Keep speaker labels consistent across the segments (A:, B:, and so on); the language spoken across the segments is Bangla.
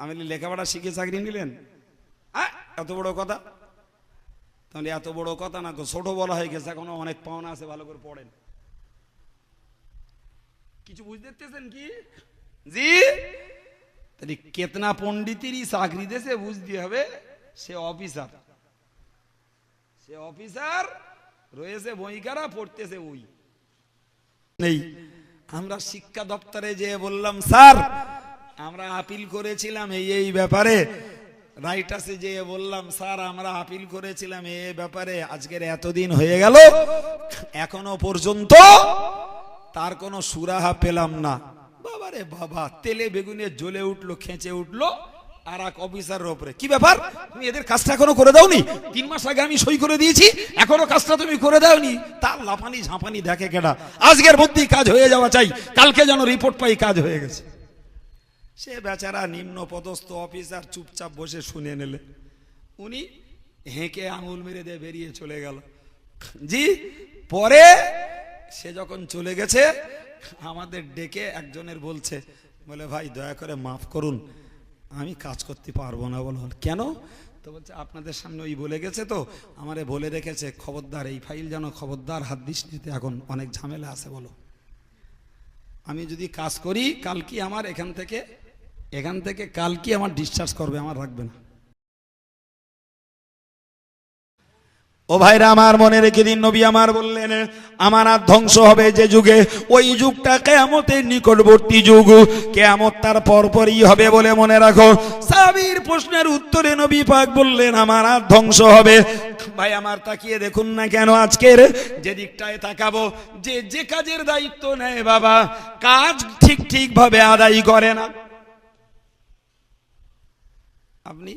A: আমি লেখাপড়া শিখে চাকরি নিলেন, এত বড় কথা? তাহলে এত বড় কথা না, ছোট বলা হয়ে গেছে, এখনো অনেক পাওনা আছে, ভালো করে পড়েন। কিছু বুঝতে পারতেছেন কি জি? তাহলে কেতনা পণ্ডিতেরই চাকরি দেশে বুঝতে হবে, সে অফিসার, সে অফিসার রয়েছে, বইকারা পড়তেছে ওই নেই। আমরা শিক্ষা দপ্তরে যে বললাম স্যার আমরা আপিল করেছিলাম এই ব্যাপারে, রাইটাসে যে বললাম স্যার আমরা আপিল করেছিলাম এই ব্যাপারে, আজকের এতদিন হয়ে গেল এখনো পর্যন্ত তার কোনো সুরাহা পেলাম না। বাবারে বাবা, তেলে বেগুনে জ্বলে উঠলো, খেঁচে উঠলো আর এক অফিসারের উপরে। কি ব্যাপার, তুমি এদের কাজটা এখনো করে দাওনি? 3 মাস আগে আমি সই করে দিয়েছি, এখনো কাজটা তুমি করে দাওনি। তার লাফানি ঝাঁপানি দেখে কেডা? আজকের মধ্যেই কাজ হয়ে যাওয়া চাই, কালকে যেন রিপোর্ট পাই কাজ হয়ে গেছে। সে বেচারা নিম্ন পদস্থ অফিসার চুপচাপ বসে শুনে নিলে, উনি হেঁকে আঙুল মেরে দিয়ে বেরিয়ে চলে গেল জি। পরে সে যখন চলে গেছে আমাদের ডেকে একজনের বলছে, বলে ভাই দয়া করে মাফ করুন, আমি কাজ করতে পারবো না। বলো কেন? তো বলছে আপনাদের সামনে ওই বলে গেছে, তো আমারে বলে রেখেছে খবরদার এই ফাইল যেন খবরদার হাত দিস নিতে, এখন অনেক ঝামেলা আছে। বলো আমি যদি কাজ করি কালকে আমার এখান থেকে কালকে আমার ডিসচার্জ করবে, আমার রাখবে না। ও ভাইরা আমার, মনে রেখে দিন, নবী আমার বললেন আমানত ধ্বংস হবে যে যুগে, ওই যুগটা কিয়ামতের নিকটবর্তী যুগ, কিয়ামত তার পরপরই হবে বলে মনে রাখো। সাহাবীর প্রশ্নের উত্তরে নবী পাক বললেন আমানত ধ্বংস হবে। ভাই আমার তাকিয়ে দেখুন না কেন, আজকের যে দিকটায় তাকাবো, যে কাজের দায়িত্ব নেয় বাবা, কাজ ঠিক ভাবে আদায় করে না। আপনি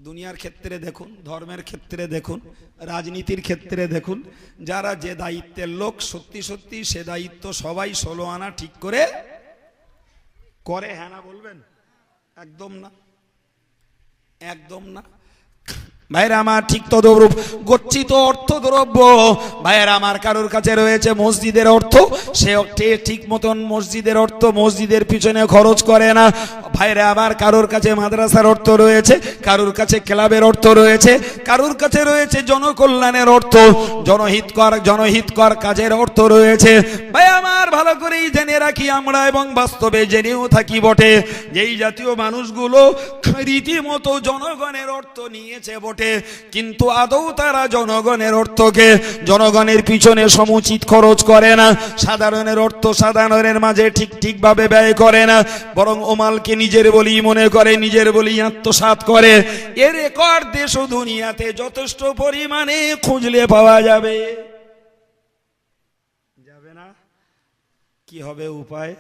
A: দুনিয়ার ক্ষেত্রে দেখুন, ধর্মের ক্ষেত্রে দেখুন, রাজনীতির ক্ষেত্রে দেখুন, যারা যে দায়িত্বের লোক সত্যি সত্যি সে দায়িত্ব সবাই 16 আনা ঠিক করে করে। হ্যাঁ না বলবেন? একদম না, একদম না। ভাইরা আমার, ঠিক তদ্রূপ গচ্ছিত অর্থদ্রব্য ভাইরা আমার কারোর কাছে রয়েছে মসজিদের অর্থ, সে ঠিক মতন মসজিদের অর্থ মসজিদের পিছনে খরচ করে না। ভাইরা আমার, কারোর কাছে মাদ্রাসার অর্থ রয়েছে, কারোর কাছে ক্লাবের অর্থ রয়েছে, কারোর কাছে রয়েছে জনকল্যাণের অর্থ, জনহিতকর কাজের অর্থ রয়েছে। ভাই আমার, ভালো করেই জেনে রাখি আমরা, এবং বাস্তবে জেনেও থাকি বটে, যেই জাতীয় মানুষগুলো রীতিমতো জনগণের অর্থ নিয়েছে বটে, কিন্তু আদৌ তারা জনগণের অর্থকে জনগণের পিছনে সমুচিত খরচ করে না, সাধারণের অর্থ সাধারণের মাঝে ঠিকভাবে ব্যয় করে না, বরং ওমালকে নিজের বলি মনে করে, নিজের বলি আত্মসাৎ করে। এর রেকর্ড দেশ ও দুনিয়াতে যথেষ্ট পরিমাণে খুঁজলে পাওয়া যাবে। যাবে না? কি হবে উপায়?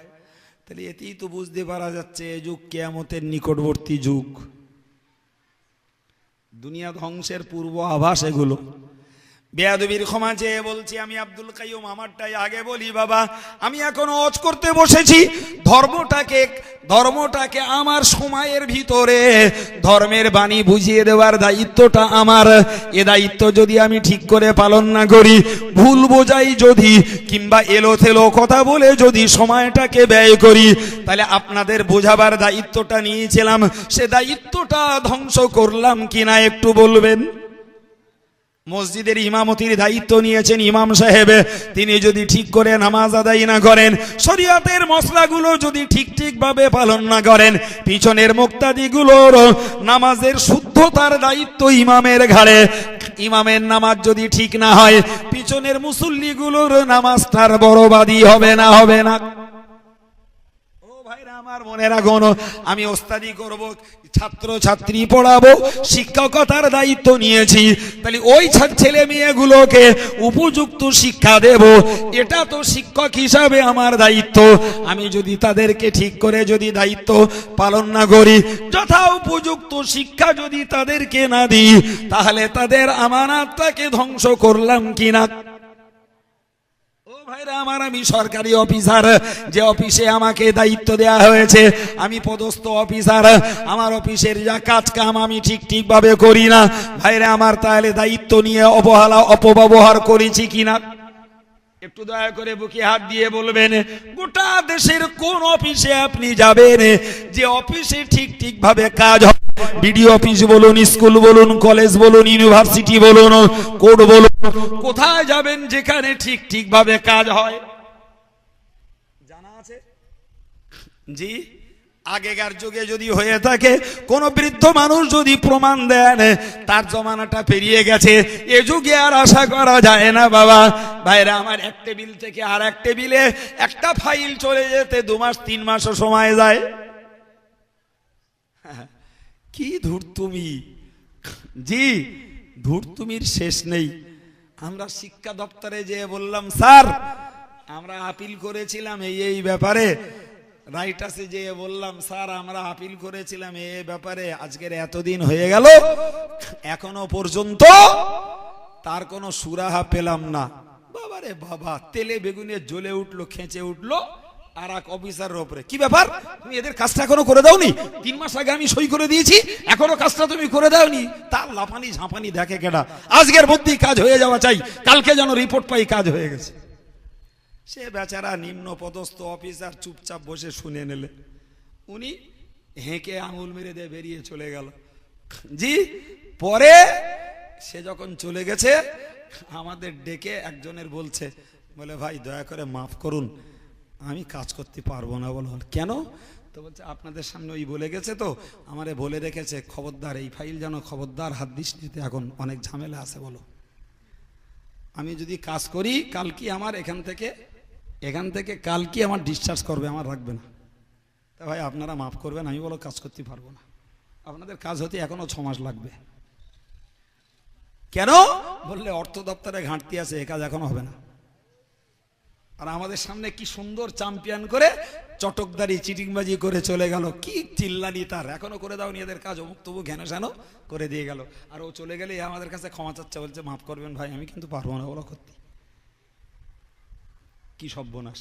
A: তাহলে এতেই তো বুঝতে পারা যাচ্ছে এই যুগ কিয়ামতের নিকটবর্তী যুগ, দুনিয়া ধ্বংসের পূর্ব আভাস এগুলো। বেয়াদবির ক্ষমা চেয়ে বলছি, আমি আব্দুল কাইয়ুম আমারটাই আগে বলি বাবা, আমি এখন ওয়াজ করতে বসেছি, ধর্মটাকে আমার সময়ের ভিতরে ধর্মের বাণী বুঝিয়ে দেওয়ার দায়িত্বটা আমার। এ দায়িত্ব যদি আমি ঠিক করে পালন না করি, ভুল বোঝাই যদি, কিংবা এলোথেলো কথা বলে যদি সময়টাকে ব্যয় করি, তাহলে আপনাদের বোঝাবার দায়িত্বটা নিয়েছিলাম, সে দায়িত্বটা ধ্বংস করলাম কিনা একটু বলবেন। মসজিদের ইমামতির দায়িত্ব নিয়েছেন ইমাম সাহেব, তিনি যদি ঠিক করে নামাজ আদায় না করেন, শরীয়তের মসলাগুলো যদি ঠিকভাবে পালন না করেন, পিছনের মুক্তাদিগুলোর নামাজের শুদ্ধতার দায়িত্ব ইমামের ঘাড়ে। ইমামের নামাজ যদি ঠিক না হয়, পিছনের মুসল্লিগুলোর নামাজটার বরবাদি হবে না, হবে না? আমার মনে রাখুন, আমি ওস্তাদি করব, ছাত্র ছাত্রী পড়াবো, শিক্ষকতার দায়িত্ব নিয়েছি, তাহলে ওই ছেলে মেয়েগুলোকে উপযুক্ত শিক্ষা দেব, এটা তো শিক্ষক হিসাবে আমার দায়িত্ব। আমি যদি তাদেরকে ঠিক করে যদি দায়িত্ব পালন না করি, যথা উপযুক্ত শিক্ষা যদি তাদেরকে না দিই, তাহলে তাদের আমানতটাকে ধ্বংস করলাম কিনা। ভাইরা আমার, আমি সরকারি অফিসার, যে অফিসে আমাকে দায়িত্ব দেয়া হয়েছে, আমি পদস্থ অফিসার, আমার অফিসের যা কাজ কাম আমি ঠিকভাবে করি না, ভাইরা আমার, তাহলে দায়িত্ব নিয়ে অবহেলা অপব্যবহার করেছি কিনা? একটু দয়া করে বুকে হাত দিয়ে বলবেন, গোটা দেশের কোন অফিসে আপনি যাবেন যে অফিসে ঠিক ভাবে কাজ হয়, বিডিও অফিস বলুন, স্কুল বলুন, কলেজ বলুন, ইউনিভার্সিটি বলুন, কোর্ট বলুন, কোথায় যাবেন যেখানে ঠিক ভাবে কাজ হয়? জানা আছে? জি। আগেকার যুগে যদি হয়ে থাকে, কোন বৃদ্ধ মানুষ যদি প্রমাণ দেন তার জমানাটা পেরিয়ে গেছে, এ যুগে আর আশা করা যায় না বাবা। ভাইরা আমার, এক টেবিল থেকে আর এক টেবিলে একটা ফাইল চলে যেতে 2 মাস 3 মাসও সময় যায়। কি ধূর্তুমি! জি, ধূর্তুমির শেষ নেই। আমরা শিক্ষা দপ্তরে যেয়ে বললাম, স্যার আমরা আপিল করেছিলাম এই ব্যাপারে। রাইটাসে যেয়ে বললাম, স্যার আমরা আপিল করেছিলাম এই ব্যাপারে, আজকের এতদিন হয়ে গেল এখনো পর্যন্ত তার কোনো সুরাহা পেলাম না। বাবারে বাবা, তেলে বেগুনে জ্বলে উঠলো, খেঁচে উঠলো আর এক অফিসারের উপরে। কি ব্যাপার, তুমি এদের কাজটা এখনো করে দাওনি? 3 মাস আগে আমি সই করে দিয়েছি, এখনো কাজটা তুমি করে দাওনি। তার লাফানি ঝাঁপানি দেখে কেডা? আজকের মধ্যেই কাজ হয়ে যাওয়া চাই, কালকে যেন রিপোর্ট পাই কাজ হয়ে গেছে। সে বেচারা নিম্ন পদস্থ অফিসার চুপচাপ বসে শুনে নিলে, উনি হেঁকে আঙুল মেরে দিয়ে বেরিয়ে চলে গেল। জি। পরে সে যখন চলে গেছে, আমাদের ডেকে একজনের বলছে, বলে ভাই দয়া করে মাফ করুন, আমি কাজ করতে পারবো না। বলো কেন? তো বলছে আপনাদের সামনে ওই বলে গেছে, তো আমারে বলে রেখেছে খবরদার এই ফাইল যেন খবরদার হাত দিস নিতে, এখন অনেক ঝামেলা আছে। বলো আমি যদি কাজ করি কালকে আমার এখান থেকে কালকে আমার ডিসচার্জ করবে, আমার রাখবে না। তা ভাই আপনারা মাফ করবেন, আমি বলো কাজ করতে পারবো না, আপনাদের কাজ হতে এখনো 6 মাস লাগবে। কেন? বললে অর্থ দপ্তরে ঘাটতি আছে, এ কাজ এখনো হবে না। আর আমাদের সামনে কি সুন্দর চ্যাম্পিয়ন করে চটকদারি চিটিংবাজি করে চলে গেল। কি চিল্লানি তার, এখনো করে দাও নি এদের কাজ, অমুক তবু ঘেন সানো করে দিয়ে গেল। আর ও চলে গেলে আমাদের কাছে ক্ষমা চাচ্ছে, বলছে মাফ করবেন ভাই, আমি কিন্তু পারবো না বলো করতে। কি সর্বনাশ!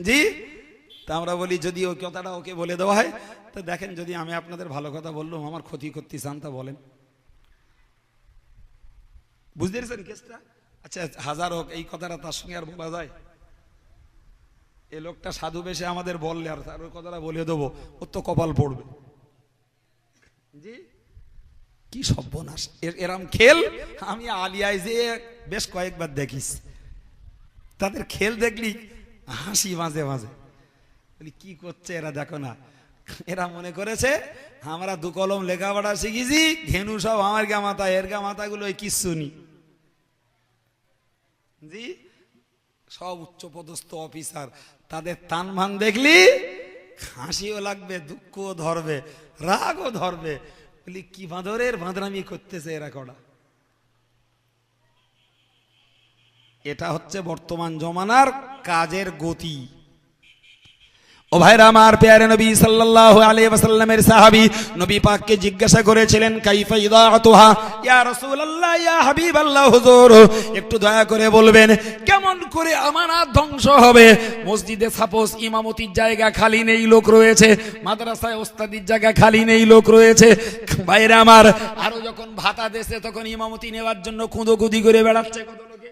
A: জি। তা আমরা বলি যদি ওই কথাটা ওকে বলে দেওয়া হয়, তো দেখেন যদি আমি আপনাদের ভালো কথা বললাম, আমার ক্ষতি করতে চান তা বলেন। বুঝতে পেরেছেন কেসটা? আচ্ছা হাজার হোক, এই কথাটা তার সঙ্গে আর বলা যায়? এই লোকটা সাধু বেশে আমাদের বললে আর তার ওই কথাটা বলে দেবো, ওর তো কপাল পড়বে। জি। কি সর্বনাশ! এরম খেল আমি আলিয়ায় যে বেশ কয়েকবার দেখিস। তাদের খেল দেখলি হাসি মাঝে মাঝে, বলি কি করছে এরা, দেখো না। এরা মনে করেছে আমরা 2 কলম লেখাপড়া শিখেছি, ঘেনু সব আমার গা মাথা, এর গা মাথাগুলো কিচ্ছু নি। জি। সব উচ্চপদস্থ অফিসার, তাদের তান মান দেখলি হাসিও লাগবে, দুঃখও ধরবে, রাগও ধরবে। বলি কি বাঁদরের বাঁদরামি করতেছে এরা কড়া। এটা হচ্ছে বর্তমান জমানার কাজের গতি। ও ভাইরা আমার, প্যারে নবী সাল্লাল্লাহু আলাইহি ওয়াসাল্লামের সাহাবী নবী পাককে জিজ্ঞাসা করেছিলেন কাইফা ইদাতুহা, ইয়া রাসূলুল্লাহ, ইয়া হাবিবাল্লাহ, হুজুর একটু দয়া করে বলবেন কেমন করে আমানত ধ্বংস হবে? মসজিদে সাপোজ ইমামতির জায়গা খালি নেই, লোক রয়েছে, মাদ্রাসায় ওস্তাদির জায়গা খালি নেই, লোক রয়েছে। ভাইরা আমার, আরো যখন ভাতা দেশে তখন ইমামতি নেওয়ার জন্য খুঁদোখুদি করে বেড়াচ্ছে কত লোকে।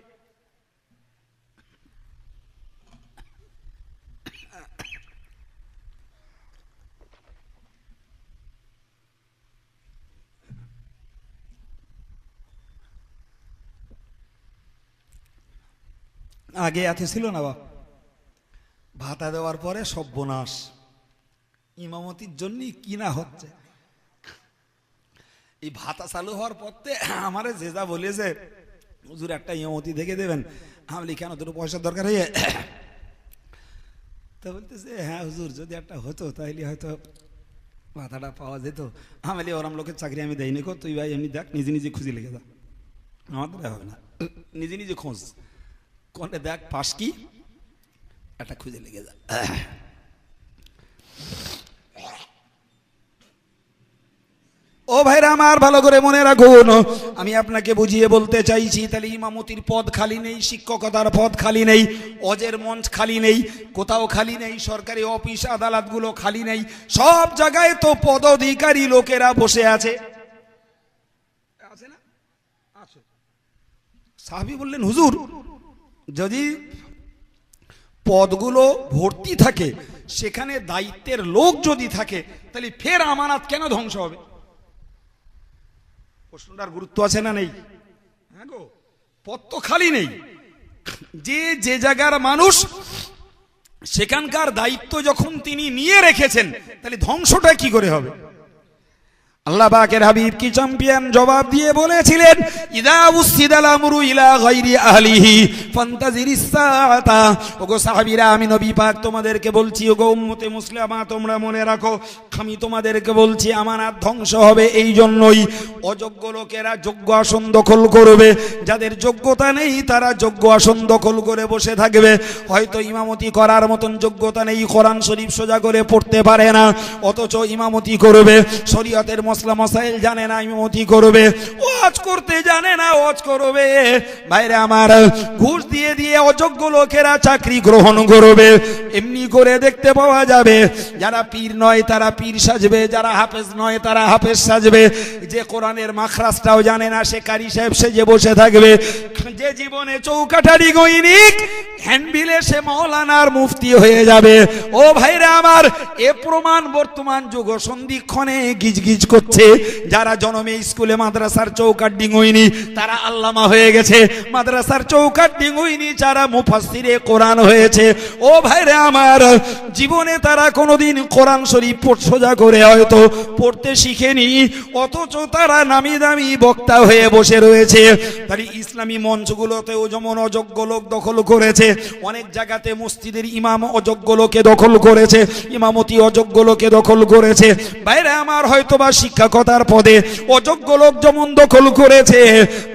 A: আগে এত ছিল না বাপ, ভাতা দেওয়ার পরে সর্বনাশ। ইমামতির জন্যই কিনা হচ্ছে। এই ভাতা চালু হওয়ার পরে আমারে যে যা বলেছে, হুজুর একটা ইমামতি দেখে দেবেন। আমি কেন, দুটো পয়সার দরকার হয়ে? তো বলতেছে হ্যাঁ হুজুর, যদি একটা হতো তাইলে হয়তো ভাতাটা পাওয়া যেত। আমি ওরম লোকের চাকরি আমি দেয়নি কো, তুই ভাই এমনি দেখ, নিজে নিজে খুঁজে লেগে যা। আমাদের হবে না, নিজে নিজে খোঁজ কোনে দেখ পাস কি, একটা খুঁজে লেগে যা। ও ভাইরা আমার, ভালো করে মনে রাখুন, আমি আপনাকে বুঝিয়ে বলতে চাইছি, তাহলে ইমামতির পদ খালি নেই, শিক্ষকতার পদ খালি নেই, অজের মঞ্চ খালি নেই, কোথাও খালি নেই, সরকারি অফিস আদালতগুলো খালি নেই, সব জায়গায় তো পদাধিকারী লোকেরা বসে আছে। আছে না? আছে। সাহাবী বললেন হুজুর যদি পদগুলো ভর্তি থাকে, সেখানে দায়িত্বের লোক যদি থাকে, তাহলে ফের আমানত কেন ধ্বংস হবে? প্রশ্নটার গুরুত্ব আছে না নেই? হ্যাঁ গো, পদ তো খালি নেই। যে জায়গার মানুষ, সেখানকার দায়িত্ব যখন তিনি নিয়ে রেখেছেন, তাহলে ধ্বংসটা কি করে হবে? আল্লাহ পাকের হাবিব কি চ্যাম্পিয়ন জবাব দিয়ে বলেছিলেন, ইদা উসিদাল আমরু ইলা গায়রি আহলিহি ফান্তাজিরিস সাআতা। ওগো সাহাবীরা, আমি নবী পাক তোমাদেরকে বলছি, ওগো উম্মতে মুসলিমা, তোমরা মনে রাখো, আমি তোমাদেরকে বলছি, আমানত ধ্বংস হবে এই জন্যই, অযোগ্য লোকেরা যোগ্য আসন দখল করবে, যাদের যোগ্যতা নেই তারা যোগ্য আসন দখল করে বসে থাকবে। হয়তো ইমামতি করার মতন যোগ্যতা নেই, কোরআন শরীফ সোজা করে পড়তে পারে না, অথচ ইমামতি করবে, শরীয়তের মসলা মসাইল জানে না, ইমামতি করবে, ওয়াজ করতে জানে না, ওয়াজ করবে। ভাইরে আমার, ঘুষ দিয়ে দিয়ে অযোগ্য লোকেরা চাকরি গ্রহণ করবে। এমনি করে দেখতে পাওয়া যাবে, যারা পীর নয় তারা পীর সাজবে, যারা হাফেজ নয় তারা হাফেজ সাজবে, যে কোরআনের মাখরাজটাও জানে না সে কারি সাহেব সেজে বসে থাকবে, যে জীবনে চৌকাঠারি গৈনিক হ্যান্ডবিলে সে মাওলানার মুফতি হয়ে যাবে। ও ভাইরা আমার, এ প্রমাণ বর্তমান যুগ সন্ধিক্ষণে গিজগিজ করছে। যারা জন্মে স্কুলে মাদ্রাসার চৌকাট ডিঙ্গুইনি তারা আল্লামা হয়ে গেছে, মাদ্রাসার চৌকাট ডিঙ্গুইনি যারা মুফাসসিরে কোরআন হয়েছে। ও ভাইরা আমার, জীবনে তারা কোনোদিন কোরআন শরীফ সোজা করে হয়তো পড়তে শিখেনি, অথচ তারা নামি দামি বক্তা হয়ে বসে রয়েছে। তাই ইসলামী মঞ্চগুলোতেও যেমন অযোগ্য লোক দখল করেছে, অনেক জায়গাতে মসজিদের ইমাম অযোগ্য লোকে দখল করেছে, ইমামতি অযোগ্য লোকে দখল করেছে। ভাইরা আমার, হয়তোবা শিক্ষকতার পদে অযোগ্য লোক যেমন দখল করেছে,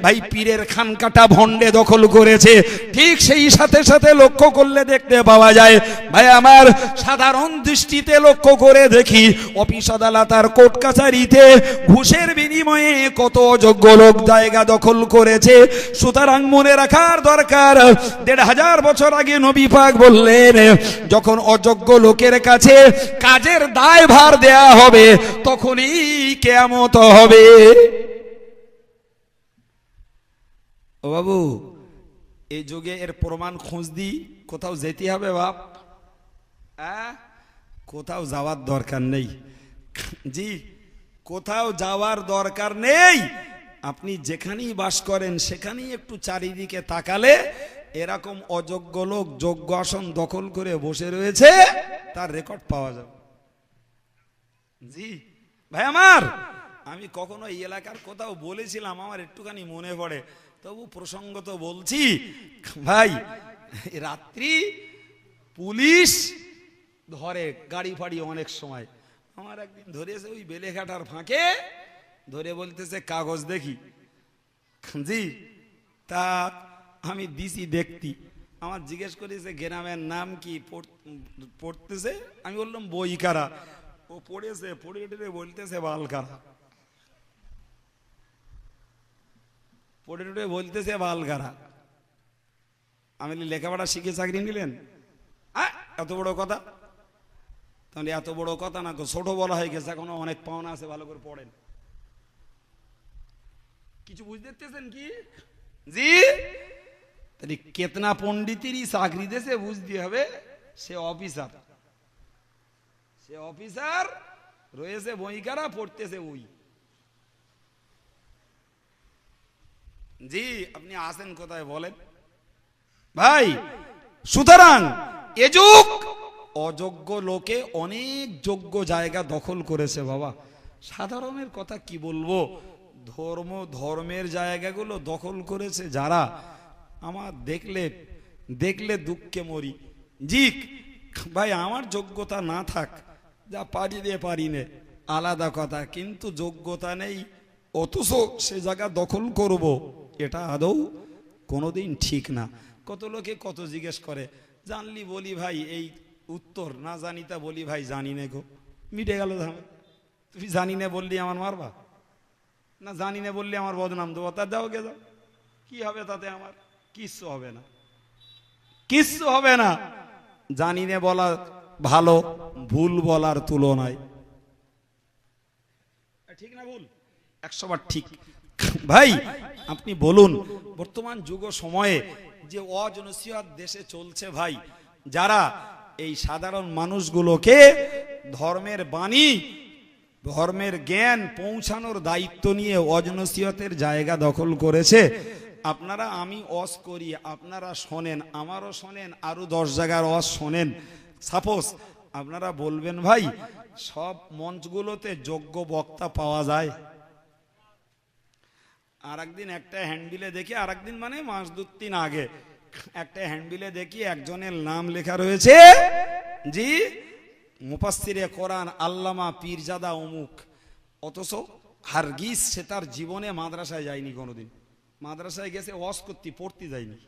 A: ভাই পীরের খানকাটা ভণ্ডে দখল করেছে। ঠিক সেই সাথে সাথে লক্ষ্য করলে দেখতে পাওয়া যায়, ভাই আমার, সাধারণ দৃষ্টিতে লক্ষ্য করে দেখি, অফিস আদালত আর কোর্ট কাছারিতে ঘুষের বিনিময়ে কত অযোগ্য লোক জায়গা দখল করেছে। সুতরাং মনে রাখার দরকার, ১৫০০ বছর আগে নবী পাক বললেন, যখন অযোগ্য লোকের কাছে কাজের দায়ভার দেয়া হবে তখনই কিয়ামত হবে। ও বাবু, এই যুগে এর প্রমাণ খোঁজ দি, কোথাও যেতে হবে বাপ, কোথাও যাওয়ার দরকার নেই। জি, কোথাও যাওয়ার দরকার নেই। আপনি যেখানেই বাস করেন সেখানেই একটু চারিদিকে তাকালে এরকম অযোগ্য লোক যোগ্য আসন দখল করে বসে রয়েছে, তার রেকর্ড পাওয়া যাবে। জি ভাই আমার, আমি কখনো এই এলাকার কোথাও বলেছিলাম, আমার একটুখানি মনে পড়ে, তবু প্রসঙ্গ তো বলছি। ভাই, রাত্রি পুলিশ ধরে গাড়ি ফাড়ি অনেক সময়, আমার একদিন ধরেছে ওই বেলেঘাটার ফাঁকে, ধরে বলতেছে কাগজ দেখি। জি, তা আমি দিছি দেখতি, আমার জিজ্ঞেস করেছে গ্রামের নাম কি, পড়তেছে, আমি বললাম বইকারা। ও পড়েছে, পড়ে টড়ে বলতেছে বালকারা, পড়ে টড়ে বলতেছে বালকারা। আমি লেখাপড়া শিখে চাকরি নিলেন, এত বড় কথা? তাহলে এত বড় কথা না, ছোট বলা হয়ে গেছে, এখনো অনেক পাওনা আছে, ভালো করে পড়েন। কিছু বুঝতেছেন কি? জি, তাহলে কেতনা পণ্ডিতেরই চাকরি দেশে বুঝতে হবে, সে অফিসার, সে অফিসার রয়েছে, বইকারা পড়তেছে ওই। জি, আপনি আসেন কোথায় বলেন ভাই? সুতরাং এ যুগ অযোগ্য লোকে অনেক যোগ্য জায়গা দখল করেছে বাবা। সাধারণের কথা কি বলবো, ধর্মের জায়গাগুলো দখল করেছে যারা, আমার দেখলে দুঃখে মরি। জি ভাই, আমার যোগ্যতা না থাক, যা পারি রে পারি নে, আলাদা কথা, কিন্তু যোগ্যতা নেই অথচ সে জায়গা দখল করব, এটা আদৌ কোনোদিন ঠিক না। কত লোকে কত জিজ্ঞেস করে, জানলি বলি ভাই এই উত্তর, না জানি তা বলি ভাই জানি না গো, মিটে গেল ধামে। তুমি জানি না বললি আমার মারবা, না জানি না বললি আমার বদনাম দেবো, তা দাও গে যাও, কি হবে তাতে? আমার কিচ্ছু হবে না, কিচ্ছু হবে না। জানি না বলা ভালো ভুল বলার তুলনায়, ঠিক না ভুল? 100 বার ঠিক। ভাই আপনি বলুন, বর্তমান যুগ সময়ে যে অজনসিহত দেশে চলছে ভাই, যারা এই সাধারণ মানুষগুলোকে ধর্মের বাণী, ধর্মের জ্ঞান পৌঁছানোর দায়িত্ব নিয়ে অজনসিহতের জায়গা দখল করেছে, আপনারা আমি ওয়াজ করি, আপনারা শোনেন, আমারও শোনেন, আরো 10 জায়গার ওয়াজ শোনেন। সাপোজ আপনারা বলবেন ভাই সব মঞ্চগুলোতে যোগ্য বক্তা পাওয়া যায়, আর একদিন একটা হ্যান্ডবিলে দেখি, আর একদিন মানে মাস 2-3 আগে একটা হ্যান্ডবিলে দেখি একজনের নাম লেখা রয়েছে, জি মুফাসসিরে কোরআন আল্লামা পীরজাদা অমুক, অথচ হারগিজ সে তার জীবনে মাদ্রাসায় যায়নি, কোনোদিন মাদ্রাসায় গেছে ওয়াজ করতে, পড়তে যায়নি,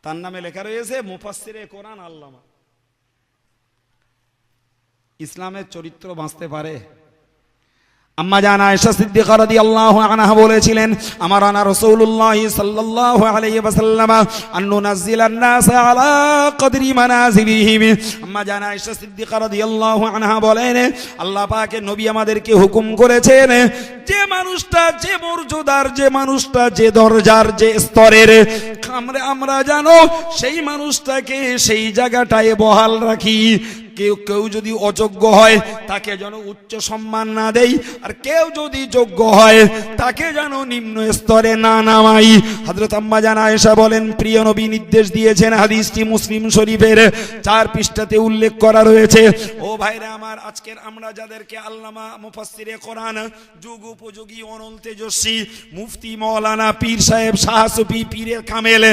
A: তার নামে লেখা রয়েছে মুফাসসিরে কোরআন আল্লামা। ইসলামের চরিত্র বাঁচতে পারে? আম্মা জান আয়েশা সিদ্দিকা রাদিয়াল্লাহু আনহা বলেছিলেন, আমারানা রাসূলুল্লাহ সাল্লাল্লাহু আলাইহি ওয়াসাল্লাম আন নুনাজ্জিলান নাস আলা কদরি মানাজিলিহিম। আম্মা জান আয়েশা সিদ্দিকা রাদিয়াল্লাহু আনহা বলেন, আল্লাহ পাকের নবী আমাদেরকে হুকুম করেছেন যে মানুষটা যে মর্যাদার, যে মানুষটা যে দরজার, যে স্তরের, আমরা জানো সেই মানুষটাকে সেই জায়গাটায় বহাল রাখি। কেউ যদি অযোগ্য হয় তাকে যেন উচ্চ সম্মান না দেই, আর কেউ যদি যোগ্য হয় তাকে যেন নিম্ন স্তরে না নামাই। হযরত আম্মা জান আয়েশা বলেন, প্রিয় নবী নির্দেশ দিয়েছেন, হাদিসটি মুসলিম শরীফের 4 পৃষ্ঠাতে উল্লেখ করা রয়েছে। ও ভাইরা আমার, আজকের আমরা যাদেরকে আল্লামা মুফাসসিরে কোরআন, যুগ উপযোগী অনল তেজস্বী মুফতি মাওলানা পীর সাহেব শাহ সুফি পীরে কামেল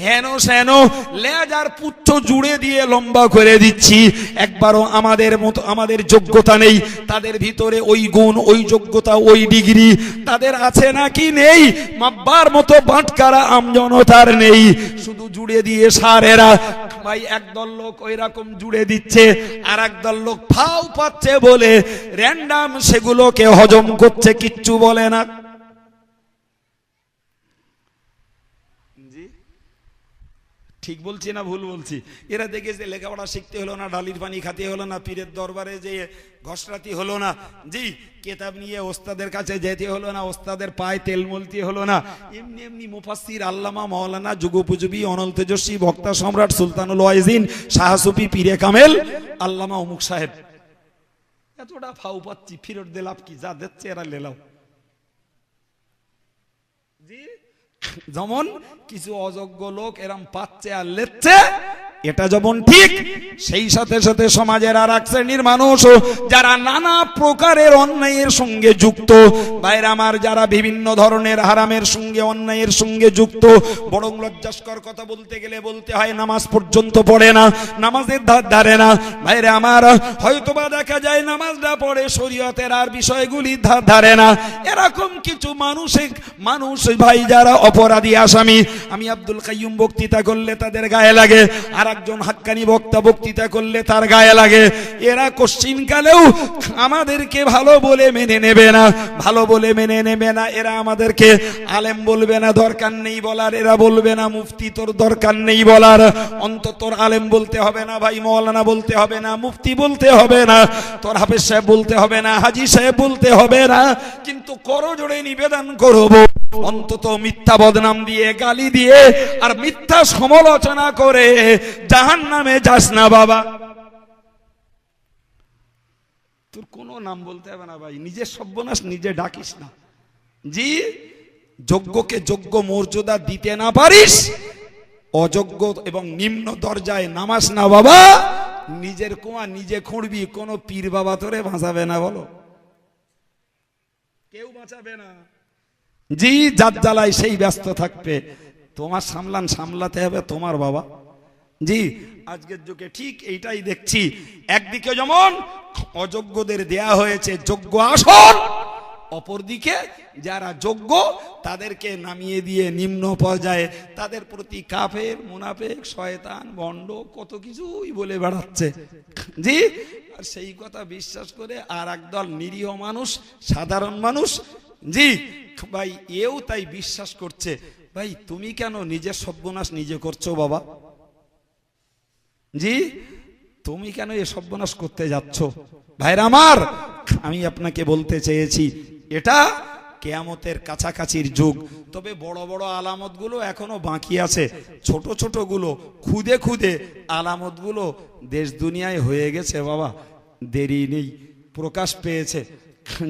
A: হেন সেন লেজার পুচ্ছ জুড়ে দিয়ে লম্বা করে দিচ্ছি, একবারও আমাদের মতো আমাদের যোগ্যতা নেই, তাদের ভিতরে ওই গুণ, ওই যোগ্যতা, ওই ডিগ্রি তাদের আছে নাকি নেই? মাব্বার মতো বাটকারা আমজনতার নেই, শুধু জুড়ে দিয়ে সারেরা ভাই। একদল লোক ওই রকম জুড়ে দিচ্ছে, আর একদল লোক ফাও পাচ্ছে বলে র্যান্ডাম সেগুলোকে হজম করছে, কিচ্ছু বলে না। ঠিক বলছি না ভুল বলছি? এরা দেখেছে লেখাপড়া শিখতে হলো না, ডালির পানি খাতে হলো না, পীরের দরবারে যে ঘষরাতি হলো না, জি কেতাব নিয়ে ওস্তাদের কাছে যেতে হলো না, ওস্তাদের পায়ে তেল মলতে হলো না, এমনি এমনি মুফাসসির আল্লামা মাওলানা যুগোপযোগী অনল তেজস্বী বক্তা সম্রাট সুলতানুল ওয়াইজিন শাহ সুফি পীরে কামেল আল্লামা অমুক সাহেব, এতটা ফাউ পাচ্ছি, ফিরত দে লাভ কি? যা দিচ্ছে এরা লেলাও। জি যেমন কিছু অযোগ্য লোক এরম পাচ্ছে আর লেচ্ছে, এটা যেমন ঠিক, সেই সাথে সাথে সমাজের আর এক শ্রেণীর মানুষ যারা নানা প্রকারের অন্যায়ের সঙ্গে যুক্ত, বাইরে আমার যারা বিভিন্ন ধরনের হারামের সঙ্গে অন্যায়ের সঙ্গে যুক্ত, বরং লজ্জাস্কর কথা বলতে গেলে বলতে হয় নামাজ পর্যন্ত পড়ে না, নামাজের ধার ধারে না, বাইরে আমার হয়তোবা দেখা যায় নামাজটা পড়ে শরীয়তের আর বিষয়গুলি ধার ধারে না, এরকম কিছু মানুষ ভাই যারা অপরাধী আসামি। আমি আব্দুল কাইয়ুম বক্তৃতা করলে তাদের গায়ে লাগে, আর একজন হাক্কানি বক্তা বক্তৃতা করলে তার গায়ে লাগে। এরা কোশ্চিনকালেও আমাদেরকে ভালো বলে মেনে নেবে না, ভালো বলে মেনে নেবে না। এরা আমাদেরকে আলেম বলবে না, দরকার নেই বলার। এরা বলবে না মুফতি, তোর দরকার নেই বলার। অন্তত তোর আলেম বলতে হবে না ভাই, মৌলানা বলতে হবে না, মুফতি বলতে হবে না, তোর হাফেজ সাহেব বলতে হবে না, হাজি সাহেব বলতে হবে না, কিন্তু করজোড়ে নিবেদন করব অন্তত মিথ্যা বদনাম দিয়ে, গালি দিয়ে আর মিথ্যা সমালোচনা করে জাহান্নামে যাস না বাবা। তোর কোনো নাম বলতে হবে না ভাই, নিজের সর্বনাশ নিজে ডাকিস না। জি যোগ্যকে যোগ্য মর্যাদা দিতে না পারিস, অযোগ্য এবং নিম্ন দরজায় নামাস না বাবা। নিজের কুয়া নিজে খুঁড়বি, কোনো পীর বাবা তোরে বাঁচাবে না, বলো কেউ বাঁচাবে না। জি যার জ্বালায় সেই ব্যস্ত থাকবে, তোমার সামলাতে হবে তোমার বাবা। জি আজকের যুগে ঠিক এইটাই দেখছি, একদিকে যেমন অযোগ্যদের দেয়া হয়েছে যোগ্য আসন, অপরদিকে যারা যোগ্য তাদেরকে নামিয়ে দিয়ে নিম্ন পর্যায়ে তাদের প্রতি কাফের, মুনাফিক, শয়তান, ভণ্ড কত কিছুই বলে বেড়াচ্ছে। জি আর সেই কথা বিশ্বাস করে আর একদল নিরীহ মানুষ, সাধারণ মানুষ, জি ভাই এও তাই বিশ্বাস করছে। ভাই তুমি কেন নিজের সর্বনাশ নিজে করছো বাবা? জি তুমি কেন এ সর্বনাশ করতে যাচ্ছ? ভাইরা আমার, আমি আপনাকে বলতে চেয়েছি, এটা কিয়ামতের কাছাকাছির যুগ। তবে বড় বড় আলামতগুলো এখনো বাকি আছে, ছোট ছোটগুলো খুদে খুদে আলামতগুলো দেশ দুনিয়ায় হয়ে গেছে বাবা, দেরি নেই, প্রকাশ পেয়েছে।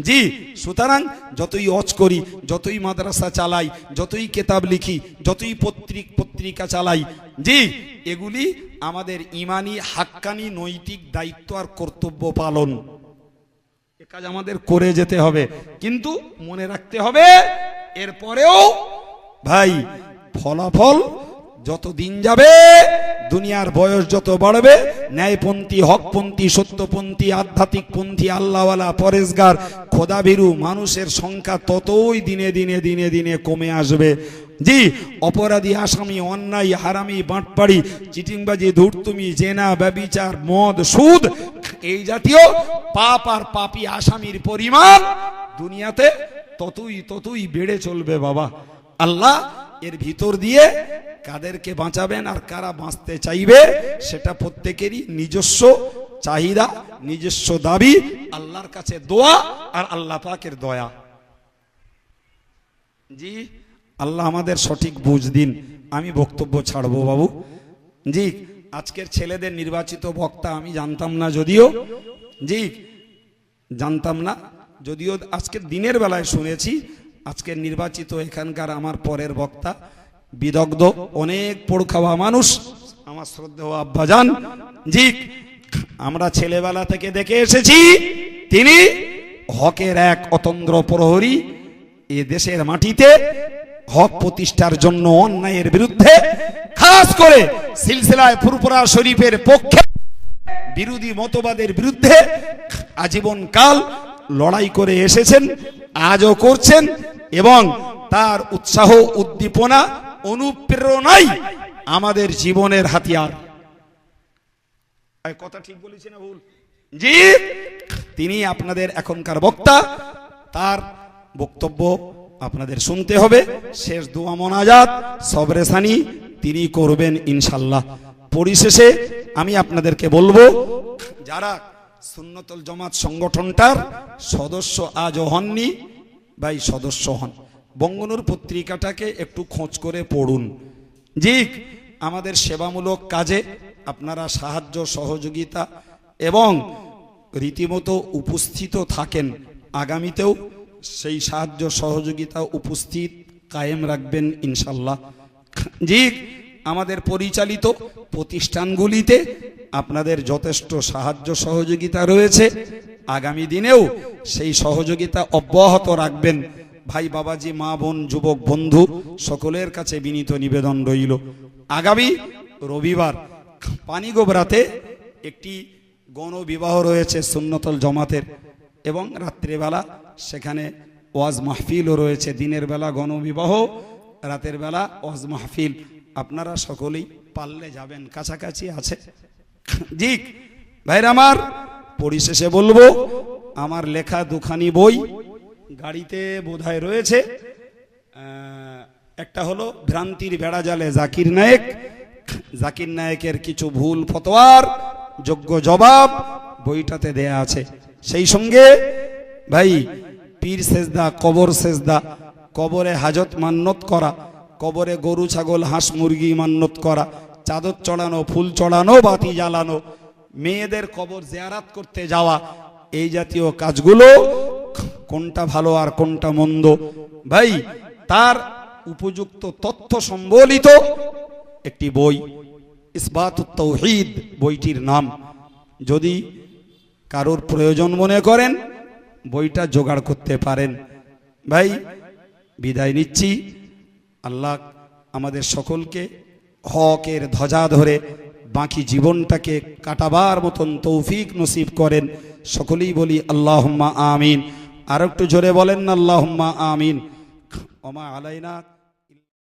A: জি, সুতরাং যতই অজ করি, যতই মাদ্রাসা চালাই, যতই কেতাব লিখি, যতই পত্রিকা চালাই, জি, এগুলি আমাদের ইমানি হাক্কানি নৈতিক দায়িত্ব আর কর্তব্য পালন, এ কাজ আমাদের করে যেতে হবে। কিন্তু মনে রাখতে হবে এরপরেও ভাই ফলাফল যত দিন যাবে, দুনিয়ার বয়স যত বাড়বে, ন্যায়পন্থী, হকপন্থী, সত্যপন্থী, আধ্যাত্মিকপন্থী, আল্লাহওয়ালা, পরেশগার, খোদাভীরু মানুষের সংখ্যা ততই দিনে দিনে দিনে দিনে কমে আসবে। জি, অপরাধী, আসামি, অন্যায়, হারামি, বাটপাড়ি, চিটিংবাজি, ধূর্তুমি, জেনা, ব্যভিচার, মদ, সুদ, এই জাতীয় পাপ আর পাপী আসামির পরিমাণ দুনিয়াতে ততই ততই বেড়ে চলবে বাবা। আল্লাহ এর ভিতর দিয়ে কাদেরকে বাঁচাবেন আর কারা বাঁচতে চাইবে সেটা প্রত্যেকেরই নিজস্ব চাহিদা, নিজস্ব দাবি, আল্লাহর কাছে দোয়া আর আল্লাহ পাকের দয়া। জি, আল্লাহ আমাদের সঠিক বুঝ দিন। আমি বক্তব্য ছাড়বো বাবু। জি, আজকের ছেলেদের নির্বাচিত বক্তা আমি জানতাম না, যদিও জি জানতাম না, যদিও আজকের দিনের বেলায় শুনেছি আজকের নির্বাচিত এখানকার আমার পরের বক্তা বিদগ্ধ অনেক পড়খাওয়া মানুষ, আমার শ্রদ্ধেয় আব্বাজান। জি, আমরা ছেলেবেলা থেকে দেখে এসেছি তিনি হকের এক অতন্দ্র প্রহরী। এ দেশের মাটিতে হক প্রতিষ্ঠার জন্য অন্যায়ের বিরুদ্ধে, খাস করে সিলসিলায় ফুরফুরা শরীফের পক্ষে, বিরোধী মতবাদের বিরুদ্ধে আজীবন কাল লড়াই করে এসেছেন, আজও করছেন, এবং তার উৎসাহ, উদ্দীপনা, অনুপ্রেরণাই আমাদের জীবনের হাতিয়ার। কথা ঠিক বলেছি না ভুল? জি, তিনি আপনাদের এখনকার বক্তা, তার বক্তব্য আপনাদের শুনতে হবে। শেষ দোয়া মোনাজাত সবরেসানি তিনি করবেন ইনশাল্লাহ। পরিশেষে আমি আপনাদেরকে বলবো, যারা সুন্নতুল জামাত সংগঠনটার সদস্য আজও হননি, ভাই সদস্য হন। বঙ্গনুর পত্রিকাটাকে একটু খোঁজ করে পড়ুন। জি, আমাদের সেবামূলক কাজে আপনারা সাহায্য সহযোগিতা এবং রীতিমতো উপস্থিত থাকেন, আগামীতেও সেই সাহায্য সহযোগিতা উপস্থিত কায়েম রাখবেন ইনশাল্লাহ। জি, আমাদের পরিচালিত প্রতিষ্ঠানগুলিতে আপনাদের যথেষ্ট সাহায্য সহযোগিতা রয়েছে, আগামী দিনেও সেই সহযোগিতা অব্যাহত রাখবেন। ভাই বাবাজি, মা বোন, যুবক বন্ধু সকলের কাছে বিনীত নিবেদন রইল, আগামী রবিবার পানিগোবরাতে একটি গণবিবাহ রয়েছে সুন্নতুল জামাতের, এবং রাত্রিবেলা সেখানে ওয়াজ মাহফিলও রয়েছে। দিনের বেলা গণবিবাহ, রাতের বেলা ওয়াজ মাহফিল। আপনারা সকলেই পারলে যাবেন, কাছাকাছি আছে। জি ভাইরা আমার, পরিশেষে বলবো, আমার লেখা দুখানি বই গাড়িতে বোধহয় রয়েছে। একটা হলো ভ্রান্তির বেড়াজালে জাকির নায়েক, জাকির নায়েকের কিছু ভুল ফতোয়ার যোগ্য জবাব বইটাতে দেয়া আছে। সেই সঙ্গে ভাই পীর সেজদা, কবর সেজদা, কবরে হাজত মান্নত করা, কবরে গরু ছাগল হাঁস মুরগি মান্নত করা, চাদর চড়ানো, ফুল চড়ানো, বাতি জ্বালানো, মেয়েদের কবর জিয়ারাত করতে যাওয়া, এই জাতীয় কাজগুলো কোনটা ভালো আর কোনটা মন্দ, ভাই তার উপযুক্ত তথ্য সম্বলিত একটি বই, ইসবাতুত তাওহীদ বইটির নাম। যদি কারোর প্রয়োজন মনে করেন বইটা জোগাড় করতে পারেন। ভাই বিদায় নিচ্ছি। আল্লাহ আমাদের সকলকে হকের ধ্বজা ধরে বাকি জীবনটাকে কাটাবার মতন তৌফিক নসিব করেন। সকলেই বলি আল্লাহুম্মা আমিন। আর একটু জোরে বলেন না আল্লাহুম্মা আমিন। ওমা আলাইনা